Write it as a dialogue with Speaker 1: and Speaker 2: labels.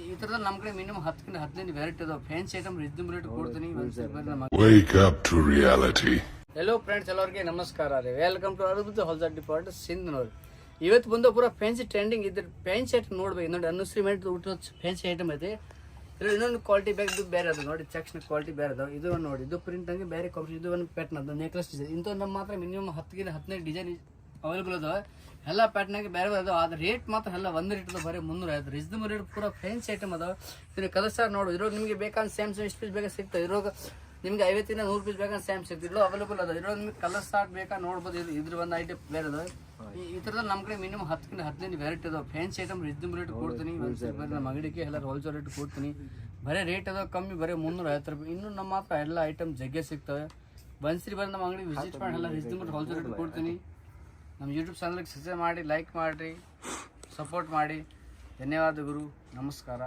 Speaker 1: ಈ ತರದಲ್ಲಿ ನಮ್ಮ ಕಡೆ ಮಿನಿಮಮ್ 10-15 ವೆರೈಟಿ ಅದಾವ. ಫ್ಯಾನ್ಸಿ ಐಟಮ್ ರೀಸನಬಲ್ ರೇಟ್ ಕೊಡ್ತೀನಿ.
Speaker 2: Wake up to reality.
Speaker 1: Hello friends, ಎಲ್ಲರಿಗೆ ನಮಸ್ಕಾರ ರೀ. ವೆಲ್ಕಮ್ ಟು ಅದ್ಭುತ ಹೊಲ್ಸಾಡ್ ಡಿಪಾರ್ಟ್ ಸಿಂಧ್ ನೋಡಿ. ಇವತ್ತು ಬಂದ ಪೂರ ಫ್ಯಾನ್ಸಿ ಟ್ರೆಂಡಿಂಗ್ ಇದ್ರ ಫ್ಯಾನ್ಸಿ ಐಟಮ್ ನೋಡ್ಬೇಕು ನೋಡಿ. ಅನ್ನುಶ್ರೀ ಮೆಂಟ್ ಊಟ ಫ್ಯಾನ್ಸಿ ಐಟಮ್ ಐತಿ. ಇನ್ನೊಂದು ಕ್ವಾಲಿಟಿ ಬ್ಯಾಗ್ ಇದು ಬೇರೆ ಅದು ನೋಡಿ. ಚೆಕ್ಸ್ನ ಕ್ವಾಲಿಟಿ ಬೇರೆ ಅದಾವ. ಇದು ನೋಡಿ, ಇದು ಪ್ರಿಂಟ್ ಹಂಗೆ ಬೇರೆ ಕಾಂಪಿಟೇಷನ್. ಇದು ಒಂದು ಪ್ಯಾಟರ್ನ್ ಅದು ನೆಕ್ಲೆಸ್ ಡಿಸೈನ್. ಇಂಥವು ನಮ್ಮ ಮಾತ್ರ ಮಿನಿಮಮ್ 10-15 ಡಿಸೈನ್ ಅವೈಲೇಬಲ್ ಅದಾವ. ಎಲ್ಲ ಪ್ಯಾಟರ್ನಾಗೆ ಬೇರೆ ಅದಾವ. ಆದ್ರೆ ರೇಟ್ ಮಾತ್ರ ಎಲ್ಲ ಒಂದು ರೇಟ್ ಅದ, ಬರೀ 350. ರೀಸನಬಲ್ ರೇಟ್ ಪೂರ ಫ್ಯಾನ್ಸಿ ಐಟಮ್ ಅದಾವ. ಇದನ್ನ ಕಲರ್ ಸ್ಟಾರ್ ನೋಡು. ಇದ್ರೊಳಗೆ ನಿಮಗೆ ಬೇಕಾದ ಸ್ಯಾಮ್ಸಂಗ್ ಎಷ್ಟು ಪೀಸ್ ಬೇಕಾ ಸಿಗ್ತದೆ. ಇದ್ರೊಳಗೆ ನಿಮ್ಗೆ 50-100 ಪೀಸ್ ಬೇಕಾದ ಸ್ಯಾಮ್ ಸಿಗ್ತದೆ. ಇದ್ರೊಳಗೆ ಅವೈಲೇಬಲ್ ಅದ. ಇದ್ರೊಳಗೆ ನಿಮ್ಗೆ ಕಲರ್ ಸ್ಟಾರ್ಟ್ ಬೇಕಾ ನೋಡ್ಬೋದು. ಇದ್ರ ಒಂದು ಐಟಮ್ ಬೇರೆ ಅದಾವ. ಈ ಥರದಲ್ಲಿ ನಮ್ಮ ಕಡೆ ಮಿನಿಮಮ್ 10-15 ವೆರೈಟಿ ಅದಾವ. ಫ್ಯಾನ್ಸಿ ಐಟಮ್ ರೀಸನಬಲ್ ರೇಟ್ ಕೊಡ್ತೀನಿ. ಬರೀ ನಮ್ಮ ಅಂಗಡಿಗೆ ಎಲ್ಲರೂ ಹೋಲ್ಸೇಲ್ ರೇಟ್ ಕೊಡ್ತೀನಿ. ಬರೀ ರೇಟ್ ಅದಾವ ಕಮ್ಮಿ, ಬರೀ 350 ರೂಪಾಯಿ. ಇನ್ನೂ ನಮ್ಮ ಮಾತ್ರ ಎಲ್ಲ ಐಟಮ್ ಜಗ್ಗೆ ಸಿಗ್ತವೆ. ಬನ್ಸ್ರಿ ಬಂದು ನಮ್ಮ ಅಂಗಡಿ ವಿಸಿಟ್ ಮಾಡಿ ಎಲ್ಲ ರೀಸನಬಲ್ ಹೋಲ್ಸೇಲ್ ರೇಟ್ ಕೊಡ್ತೀನಿ. ನಮ್ಮ ಯೂಟ್ಯೂಬ್ ಚಾನಲ್ಗೆ ಸಬ್ಸ್ಕ್ರೈಬ್ ಮಾಡಿ, ಲೈಕ್ ಮಾಡಿರಿ, ಸಪೋರ್ಟ್ ಮಾಡಿ. ಧನ್ಯವಾದಗಳು, ನಮಸ್ಕಾರ.